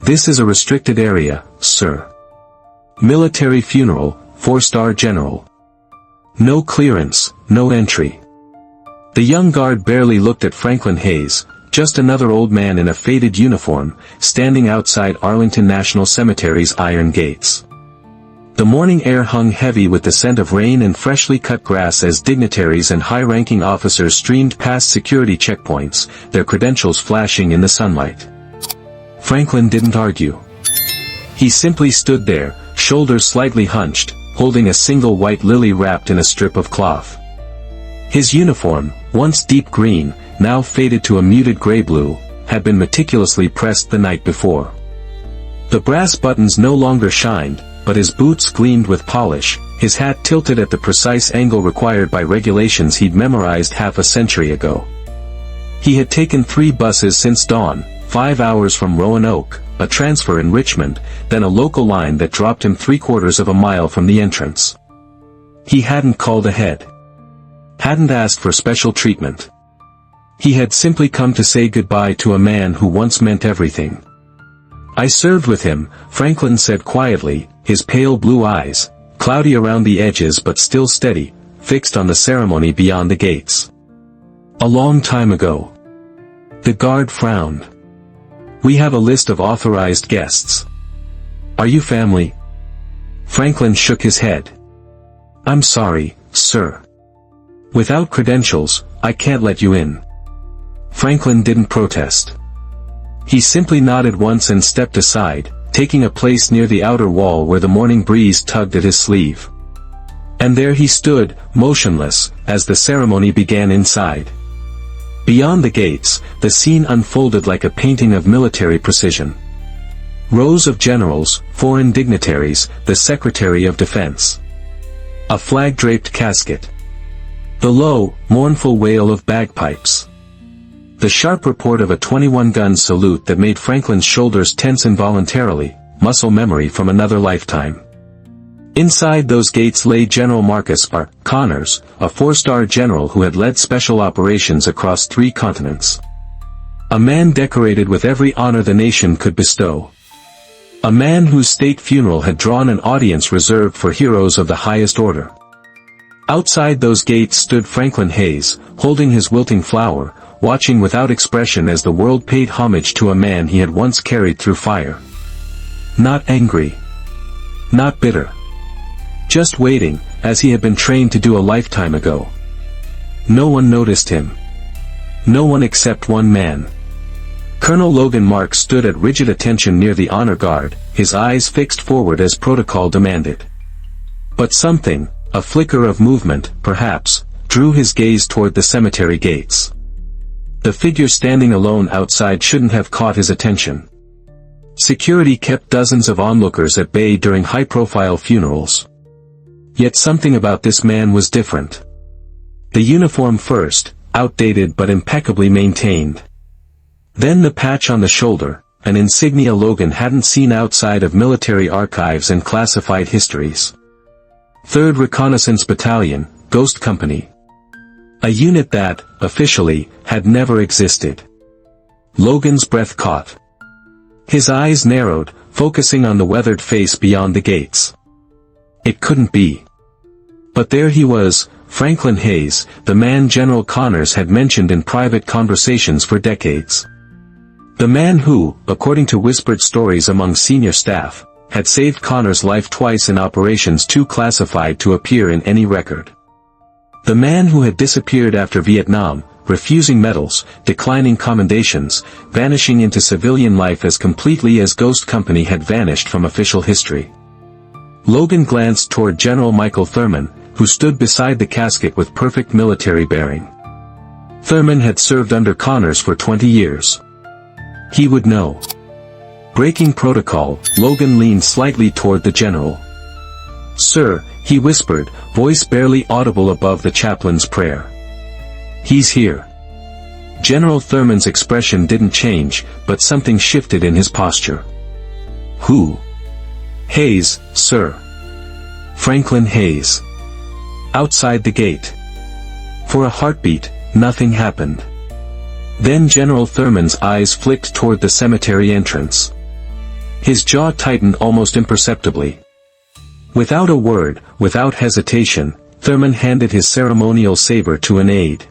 This is a restricted area, sir. Military funeral, 4-star general. No clearance, no entry. The young guard barely looked at Franklin Hayes, just another old man in a faded uniform, standing outside Arlington National Cemetery's iron gates. The morning air hung heavy with the scent of rain and freshly cut grass as dignitaries and high-ranking officers streamed past security checkpoints, their credentials flashing in the sunlight. Franklin didn't argue. He simply stood there, shoulders slightly hunched, holding a single white lily wrapped in a strip of cloth. His uniform, once deep green, now faded to a muted gray-blue, had been meticulously pressed the night before. The brass buttons no longer shined, but his boots gleamed with polish, his hat tilted at the precise angle required by regulations he'd memorized half a century ago. He had taken 3 buses since dawn, 5 hours from Roanoke, a transfer in Richmond, then a local line that dropped him 3/4 of a mile from the entrance. He hadn't called ahead. Hadn't asked for special treatment. He had simply come to say goodbye to a man who once meant everything. "I served with him," Franklin said quietly, his pale blue eyes, cloudy around the edges but still steady, fixed on the ceremony beyond the gates. "A long time ago." The guard frowned. "We have a list of authorized guests. Are you family?" Franklin shook his head. "I'm sorry, sir. Without credentials, I can't let you in." Franklin didn't protest. He simply nodded once and stepped aside, taking a place near the outer wall where the morning breeze tugged at his sleeve. And there he stood, motionless, as the ceremony began inside. Beyond the gates, the scene unfolded like a painting of military precision. Rows of generals, foreign dignitaries, the Secretary of Defense. A flag-draped casket. The low, mournful wail of bagpipes. The sharp report of a 21-gun salute that made Franklin's shoulders tense involuntarily, muscle memory from another lifetime. Inside those gates lay General Marcus R. Connors, a 4-star general who had led special operations across 3 continents. A man decorated with every honor the nation could bestow. A man whose state funeral had drawn an audience reserved for heroes of the highest order. Outside those gates stood Franklin Hayes, holding his wilting flower, watching without expression as the world paid homage to a man he had once carried through fire. Not angry. Not bitter. Just waiting, as he had been trained to do a lifetime ago. No one noticed him. No one except one man. Colonel Logan Marks stood at rigid attention near the honor guard, his eyes fixed forward as protocol demanded. But something, a flicker of movement, perhaps, drew his gaze toward the cemetery gates. The figure standing alone outside shouldn't have caught his attention. Security kept dozens of onlookers at bay during high-profile funerals. Yet something about this man was different. The uniform first, outdated but impeccably maintained. Then the patch on the shoulder, an insignia Logan hadn't seen outside of military archives and classified histories. 3rd Reconnaissance Battalion, Ghost Company. A unit that, officially, had never existed. Logan's breath caught. His eyes narrowed, focusing on the weathered face beyond the gates. It couldn't be. But there he was, Franklin Hayes, the man General Connors had mentioned in private conversations for decades. The man who, according to whispered stories among senior staff, had saved Connors' life twice in operations too classified to appear in any record. The man who had disappeared after Vietnam, refusing medals, declining commendations, vanishing into civilian life as completely as Ghost Company had vanished from official history. Logan glanced toward General Michael Thurman, who stood beside the casket with perfect military bearing. Thurman had served under Connors for 20 years. He would know. Breaking protocol, Logan leaned slightly toward the general. "Sir," he whispered, voice barely audible above the chaplain's prayer. "He's here." General Thurman's expression didn't change, but something shifted in his posture. "Who?" "Hayes, sir. Franklin Hayes." Outside the gate. For a heartbeat, nothing happened. Then General Thurman's eyes flicked toward the cemetery entrance. His jaw tightened almost imperceptibly. Without a word, without hesitation, Thurman handed his ceremonial saber to an aide.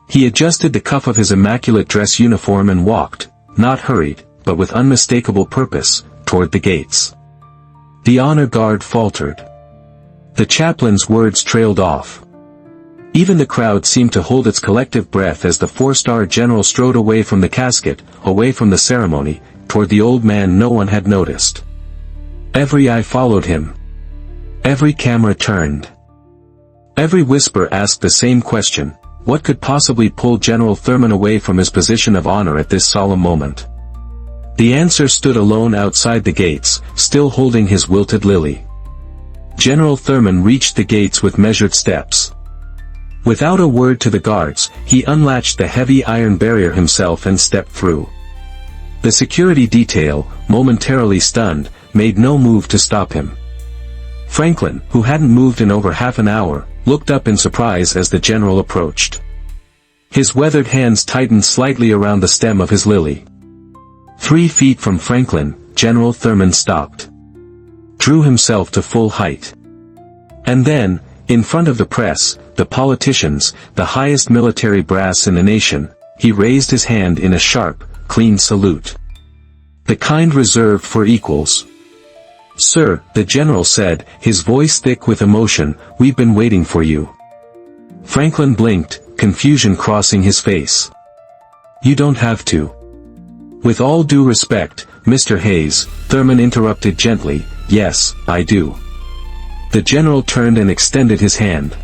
He adjusted the cuff of his immaculate dress uniform and walked, not hurried, but with unmistakable purpose, toward the gates. The honor guard faltered. The chaplain's words trailed off. Even the crowd seemed to hold its collective breath as the four-star general strode away from the casket, away from the ceremony, toward the old man no one had noticed. Every eye followed him. Every camera turned. Every whisper asked the same question: what could possibly pull General Thurman away from his position of honor at this solemn moment? The answer stood alone outside the gates, still holding his wilted lily. General Thurman reached the gates with measured steps. Without a word to the guards, he unlatched the heavy iron barrier himself and stepped through. The security detail, momentarily stunned, made no move to stop him. Franklin, who hadn't moved in over half an hour, looked up in surprise as the general approached. His weathered hands tightened slightly around the stem of his lily. 3 feet from Franklin, General Thurman stopped. Drew himself to full height. And then, in front of the press, the politicians, the highest military brass in the nation, he raised his hand in a sharp, clean salute. The kind reserved for equals. "Sir," the general said, his voice thick with emotion, "we've been waiting for you." Franklin blinked, confusion crossing his face. "You don't have to." "With all due respect, Mr. Hayes," Thurman interrupted gently, "yes, I do." The general turned and extended his hand.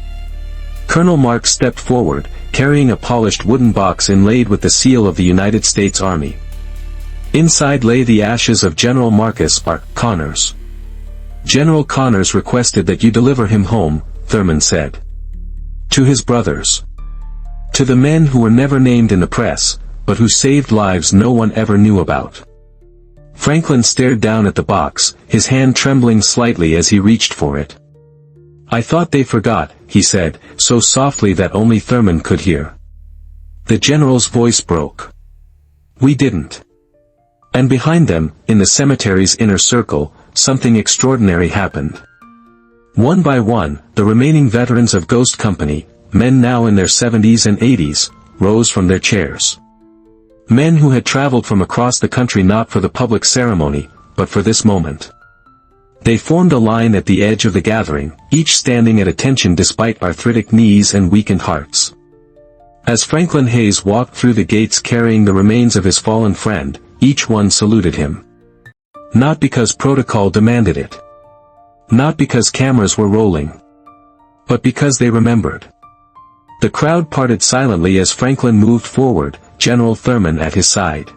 Colonel Marks stepped forward, carrying a polished wooden box inlaid with the seal of the United States Army. Inside lay the ashes of General Marcus R. Connors. "General Connors requested that you deliver him home," Thurman said. "To his brothers. To the men who were never named in the press, but who saved lives no one ever knew about." Franklin stared down at the box, his hand trembling slightly as he reached for it. "I thought they forgot," he said, so softly that only Thurman could hear. The general's voice broke. "We didn't." And behind them, in the cemetery's inner circle, something extraordinary happened. One by one, the remaining veterans of Ghost Company, men now in their 70s and 80s, rose from their chairs. Men who had traveled from across the country not for the public ceremony, but for this moment. They formed a line at the edge of the gathering, each standing at attention despite arthritic knees and weakened hearts. As Franklin Hayes walked through the gates carrying the remains of his fallen friend, each one saluted him. Not because protocol demanded it. Not because cameras were rolling. But because they remembered. The crowd parted silently as Franklin moved forward, General Thurman at his side.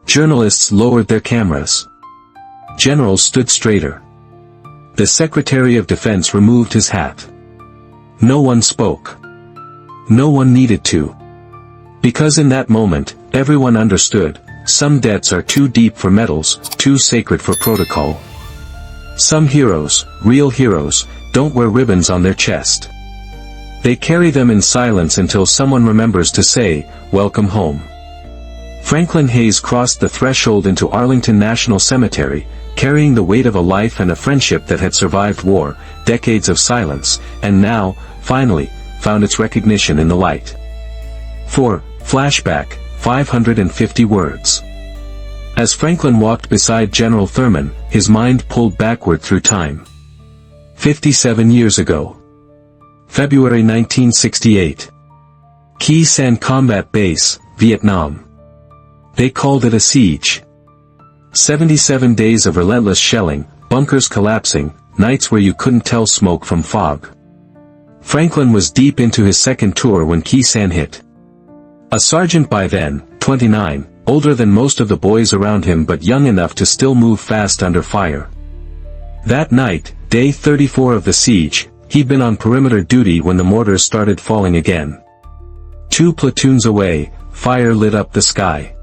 Journalists lowered their cameras. Generals stood straighter. The Secretary of Defense removed his hat. No one spoke. No one needed to. Because in that moment, everyone understood, some debts are too deep for medals, too sacred for protocol. Some heroes, real heroes, don't wear ribbons on their chest. They carry them in silence until someone remembers to say, "Welcome home." Franklin Hayes crossed the threshold into Arlington National Cemetery, carrying the weight of a life and a friendship that had survived war, decades of silence, and now, finally, found its recognition in the light. 4. Flashback, 550 words. As Franklin walked beside General Thurman, his mind pulled backward through time. 57 years ago. February 1968. Khe Sanh Combat Base, Vietnam. They called it a siege. 77 days of relentless shelling, bunkers collapsing, nights where you couldn't tell smoke from fog. Franklin was deep into his second tour when Khe Sanh hit. A sergeant by then, 29, older than most of the boys around him but young enough to still move fast under fire. That night, day 34 of the siege, he'd been on perimeter duty when the mortars started falling again. 2 platoons away, fire lit up the sky.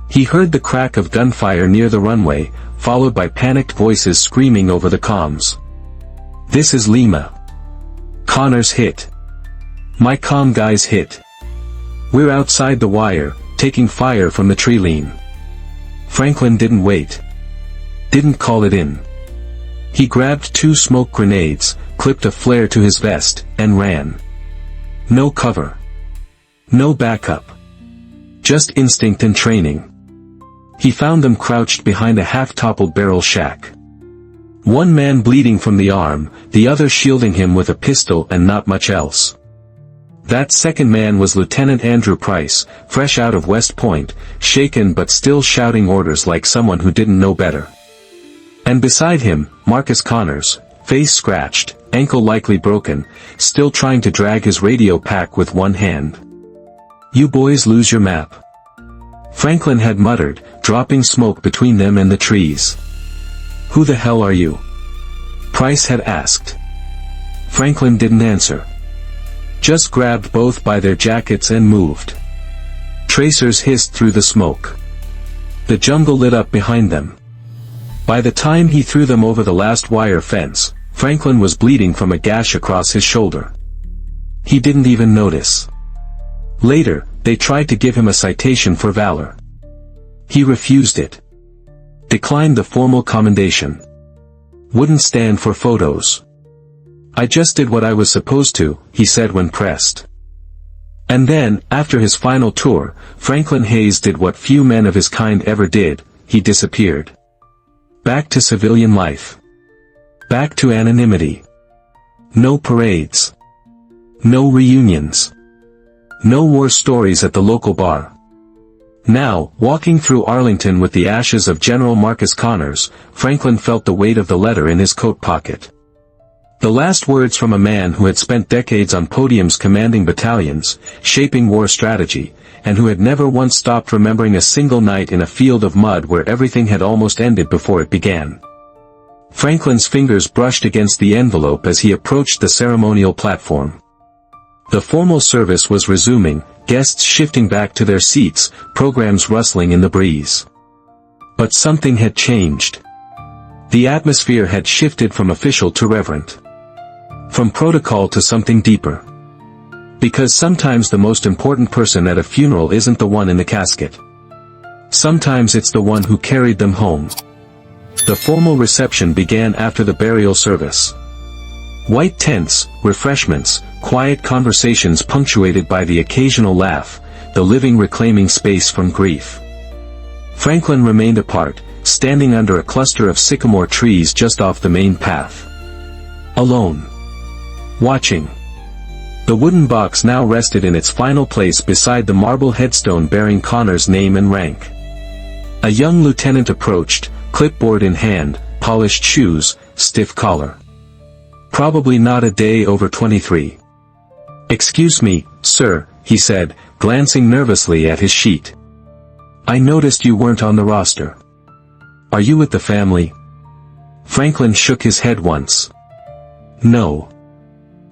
He heard the crack of gunfire near the runway, followed by panicked voices screaming over the comms. "This is Lima. Connors hit. My comm guys hit. We're outside the wire, taking fire from the tree line." Franklin didn't wait. Didn't call it in. He grabbed 2 smoke grenades, clipped a flare to his vest, and ran. No cover. No backup. Just instinct and training. He found them crouched behind a half-toppled barrel shack. One man bleeding from the arm, the other shielding him with a pistol and not much else. That second man was Lieutenant Andrew Price, fresh out of West Point, shaken but still shouting orders like someone who didn't know better. And beside him, Marcus Connors, face scratched, ankle likely broken, still trying to drag his radio pack with one hand. "You boys lose your map," Franklin had muttered, dropping smoke between them and the trees. "Who the hell are you?" Price had asked. Franklin didn't answer. Just grabbed both by their jackets and moved. Tracers hissed through the smoke. The jungle lit up behind them. By the time he threw them over the last wire fence, Franklin was bleeding from a gash across his shoulder. He didn't even notice. Later, they tried to give him a citation for valor. He refused it. Declined the formal commendation. Wouldn't stand for photos. "I just did what I was supposed to," he said when pressed. And then, after his final tour, Franklin Hayes did what few men of his kind ever did, he disappeared. Back to civilian life. Back to anonymity. No parades. No reunions. No war stories at the local bar. Now, walking through Arlington with the ashes of General Marcus Connors, Franklin felt the weight of the letter in his coat pocket. The last words from a man who had spent decades on podiums commanding battalions, shaping war strategy, and who had never once stopped remembering a single night in a field of mud where everything had almost ended before it began. Franklin's fingers brushed against the envelope as he approached the ceremonial platform. The formal service was resuming, guests shifting back to their seats, programs rustling in the breeze. But something had changed. The atmosphere had shifted from official to reverent. From protocol to something deeper. Because sometimes the most important person at a funeral isn't the one in the casket. Sometimes it's the one who carried them home. The formal reception began after the burial service. White tents, refreshments, quiet conversations punctuated by the occasional laugh, the living reclaiming space from grief. Franklin remained apart, standing under a cluster of sycamore trees just off the main path. Alone. Watching. The wooden box now rested in its final place beside the marble headstone bearing Connor's name and rank. A young lieutenant approached, clipboard in hand, polished shoes, stiff collar. Probably not a day over 23. "Excuse me, sir," he said, glancing nervously at his sheet. "I noticed you weren't on the roster. Are you with the family?" Franklin shook his head once. "No."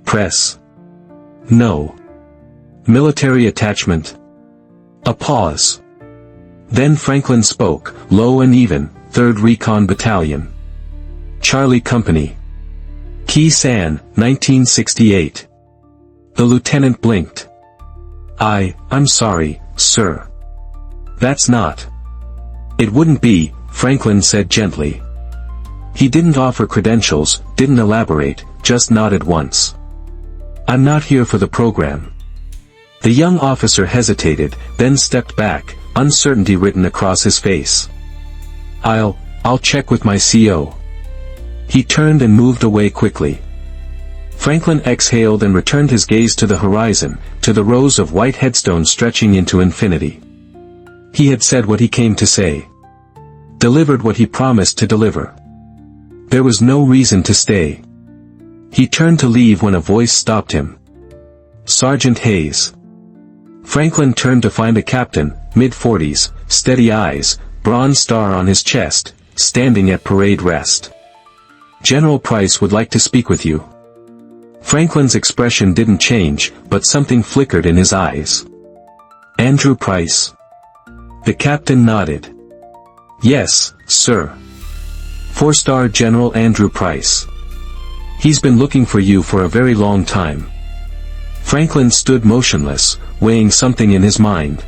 "Press?" "No." "Military attachment?" A pause. Then Franklin spoke, low and even, 3rd Recon Battalion. Charlie Company. Key San, 1968. The lieutenant blinked. I'm sorry, sir. That's not. It wouldn't be," Franklin said gently. He didn't offer credentials, didn't elaborate, just nodded once. "I'm not here for the program." The young officer hesitated, then stepped back, uncertainty written across his face. I'll check with my CO." He turned and moved away quickly. Franklin exhaled and returned his gaze to the horizon, to the rows of white headstones stretching into infinity. He had said what he came to say. Delivered what he promised to deliver. There was no reason to stay. He turned to leave when a voice stopped him. "Sergeant Hayes." Franklin turned to find a captain, mid-40s, steady eyes, bronze star on his chest, standing at parade rest. "General Price would like to speak with you." Franklin's expression didn't change, but something flickered in his eyes. "Andrew Price?" The captain nodded. "Yes, sir. 4-star General Andrew Price. He's been looking for you for a very long time." Franklin stood motionless, weighing something in his mind.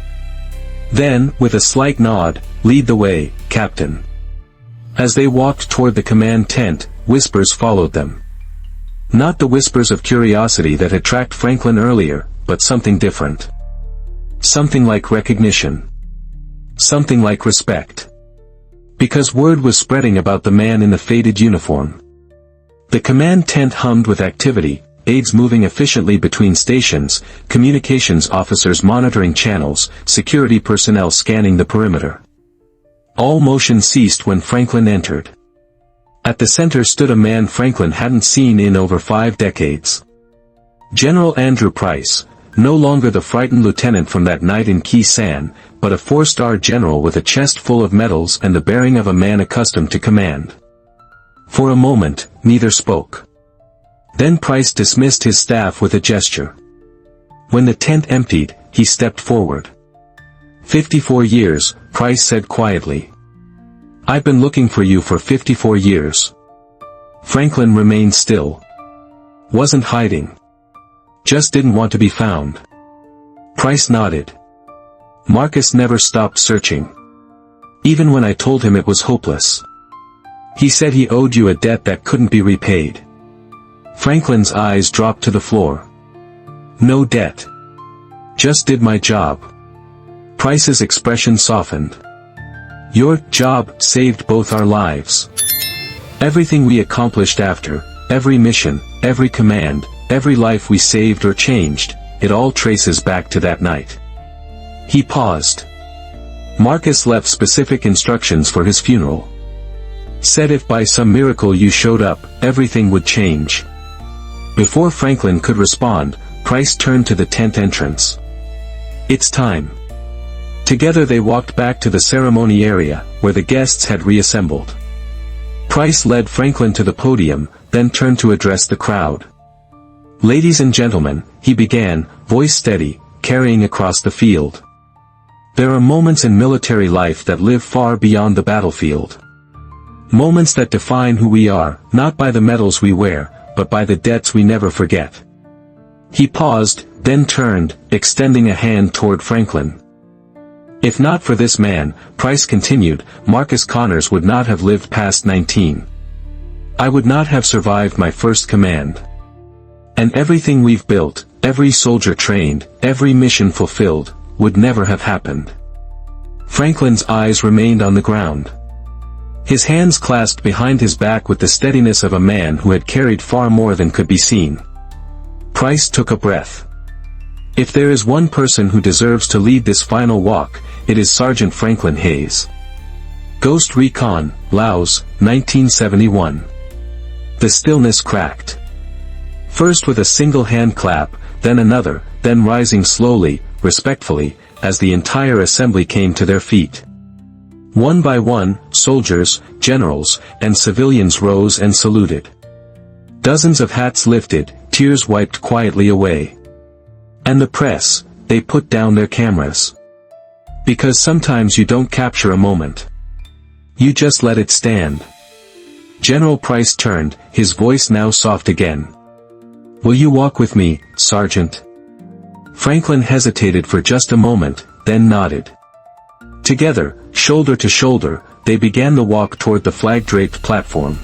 Then, with a slight nod, "Lead the way, Captain." As they walked toward the command tent, whispers followed them. Not the whispers of curiosity that had tracked Franklin earlier, but something different. Something like recognition. Something like respect. Because word was spreading about the man in the faded uniform. The command tent hummed with activity, aides moving efficiently between stations, communications officers monitoring channels, security personnel scanning the perimeter. All motion ceased when Franklin entered. At the center stood a man Franklin hadn't seen in over 5 decades. General Andrew Price, no longer the frightened lieutenant from that night in Key San, but a 4-star general with a chest full of medals and the bearing of a man accustomed to command. For a moment, neither spoke. Then Price dismissed his staff with a gesture. When the tent emptied, he stepped forward. 54 years, Price said quietly. I've been looking for you for 54 years. Franklin remained still. Wasn't hiding. Just didn't want to be found. Price nodded. Marcus never stopped searching. Even when I told him it was hopeless. He said he owed you a debt that couldn't be repaid. Franklin's eyes dropped to the floor. No debt. Just did my job. Price's expression softened. Your job saved both our lives. Everything we accomplished after, every mission, every command, every life we saved or changed, it all traces back to that night. He paused. Marcus left specific instructions for his funeral. Said if by some miracle you showed up, everything would change. Before Franklin could respond, Price turned to the tent entrance. It's time. Together they walked back to the ceremony area, where the guests had reassembled. Price led Franklin to the podium, then turned to address the crowd. Ladies and gentlemen, he began, voice steady, carrying across the field. There are moments in military life that live far beyond the battlefield. Moments that define who we are, not by the medals we wear, but by the debts we never forget. He paused, then turned, extending a hand toward Franklin. If not for this man, Price continued, Marcus Connors would not have lived past 19. I would not have survived my first command. And everything we've built, every soldier trained, every mission fulfilled, would never have happened. Franklin's eyes remained on the ground. His hands clasped behind his back with the steadiness of a man who had carried far more than could be seen. Price took a breath. If there is one person who deserves to lead this final walk, it is Sergeant Franklin Hayes. Ghost Recon, Laos, 1971. The stillness cracked. First with a single hand clap, then another, then rising slowly, respectfully, as the entire assembly came to their feet. One by one, soldiers, generals, and civilians rose and saluted. Dozens of hats lifted, tears wiped quietly away. And the press, they put down their cameras. Because sometimes you don't capture a moment. You just let it stand. General Price turned, his voice now soft again. Will you walk with me, Sergeant? Franklin hesitated for just a moment, then nodded. Together, shoulder to shoulder, they began the walk toward the flag-draped platform.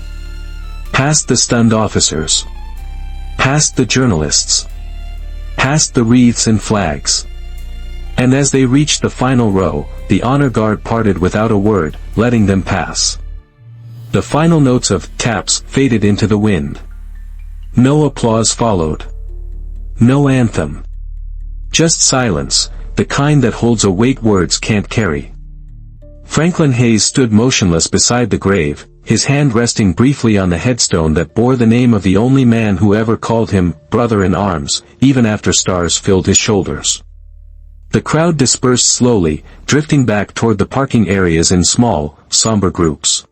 Past the stunned officers. Past the journalists. Past the wreaths and flags. And as they reached the final row, the honor guard parted without a word, letting them pass. The final notes of taps faded into the wind. No applause followed. No anthem. Just silence, the kind that holds a weight words can't carry. Franklin Hayes stood motionless beside the grave, his hand resting briefly on the headstone that bore the name of the only man who ever called him brother in arms, even after stars filled his shoulders. The crowd dispersed slowly, drifting back toward the parking areas in small, somber groups.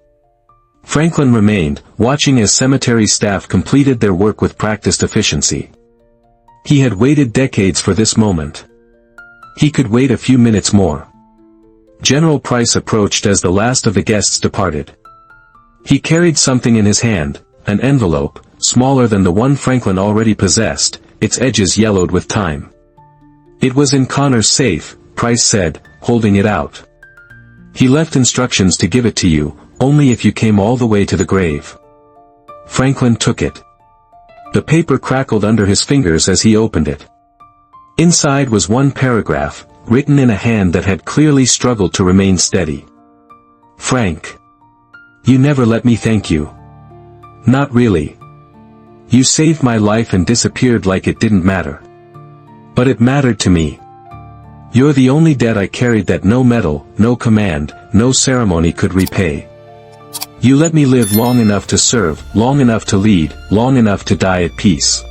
Franklin remained, watching as cemetery staff completed their work with practiced efficiency. He had waited decades for this moment. He could wait a few minutes more. General Price approached as the last of the guests departed. He carried something in his hand, an envelope, smaller than the one Franklin already possessed, its edges yellowed with time. It was in Connor's safe, Price said, holding it out. He left instructions to give it to you, Only if you came all the way to the grave. Franklin took it. The paper crackled under his fingers as he opened it. Inside was one paragraph, written in a hand that had clearly struggled to remain steady. Frank. You never let me thank you. Not really. You saved my life and disappeared like it didn't matter. But it mattered to me. You're the only debt I carried that no medal, no command, no ceremony could repay. You let me live long enough to serve, long enough to lead, long enough to die at peace.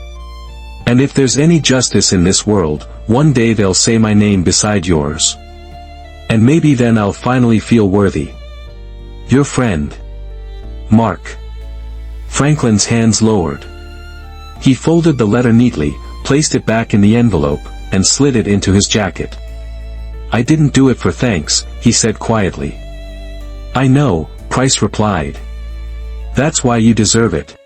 And if there's any justice in this world, one day they'll say my name beside yours. And maybe then I'll finally feel worthy. Your friend. Mark. Franklin's hands lowered. He folded the letter neatly, placed it back in the envelope, and slid it into his jacket. I didn't do it for thanks, he said quietly. I know, Price replied. That's why you deserve it.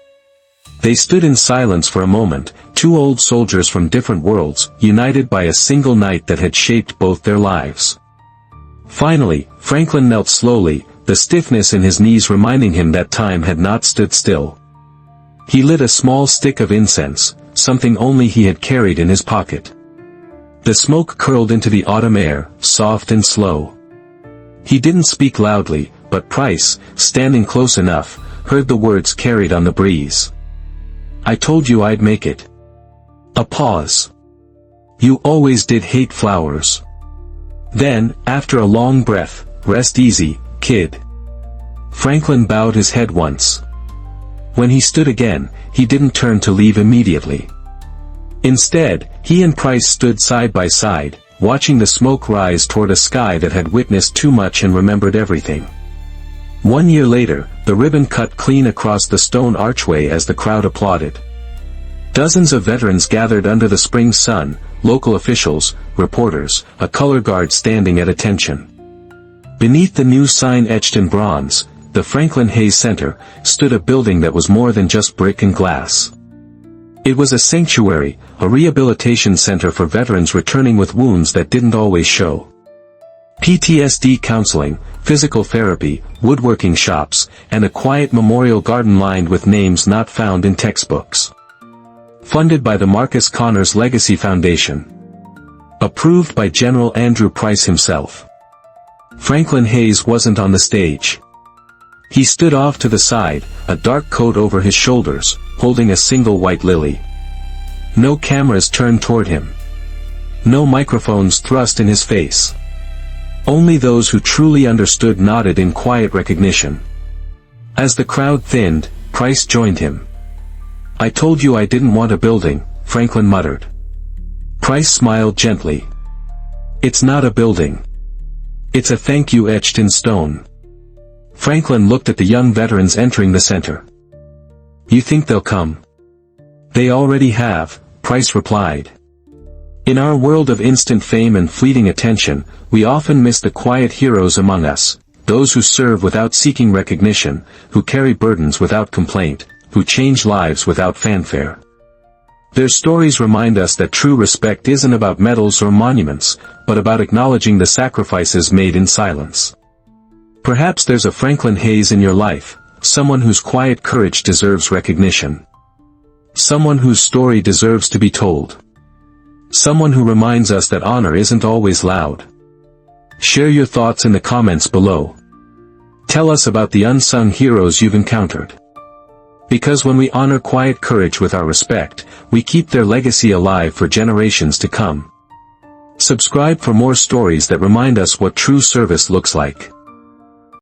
They stood in silence for a moment, two old soldiers from different worlds, united by a single night that had shaped both their lives. Finally, Franklin knelt slowly, the stiffness in his knees reminding him that time had not stood still. He lit a small stick of incense, something only he had carried in his pocket. The smoke curled into the autumn air, soft and slow. He didn't speak loudly, but Price, standing close enough, heard the words carried on the breeze. I told you I'd make it. A pause. You always did hate flowers. Then, after a long breath, rest easy, kid. Franklin bowed his head once. When he stood again, he didn't turn to leave immediately. Instead, he and Price stood side by side, watching the smoke rise toward a sky that had witnessed too much and remembered everything. 1 year later, the ribbon cut clean across the stone archway as the crowd applauded. Dozens of veterans gathered under the spring sun, local officials, reporters, a color guard standing at attention. Beneath the new sign etched in bronze, the Franklin Hayes Center, stood a building that was more than just brick and glass. It was a sanctuary, a rehabilitation center for veterans returning with wounds that didn't always show. PTSD counseling, physical therapy, woodworking shops, and a quiet memorial garden lined with names not found in textbooks. Funded by the Marcus Connors Legacy Foundation. Approved by General Andrew Price himself. Franklin Hayes wasn't on the stage. He stood off to the side, a dark coat over his shoulders, holding a single white lily. No cameras turned toward him. No microphones thrust in his face. Only those who truly understood nodded in quiet recognition. As the crowd thinned, Price joined him. I told you I didn't want a building, Franklin muttered. Price smiled gently. It's not a building. It's a thank you etched in stone. Franklin looked at the young veterans entering the center. You think they'll come? They already have, Price replied. In our world of instant fame and fleeting attention, we often miss the quiet heroes among us, those who serve without seeking recognition, who carry burdens without complaint, who change lives without fanfare. Their stories remind us that true respect isn't about medals or monuments, but about acknowledging the sacrifices made in silence. Perhaps there's a Franklin Hayes in your life, someone whose quiet courage deserves recognition. Someone whose story deserves to be told. Someone who reminds us that honor isn't always loud. Share your thoughts in the comments below. Tell us about the unsung heroes you've encountered. Because when we honor quiet courage with our respect, we keep their legacy alive for generations to come. Subscribe for more stories that remind us what true service looks like.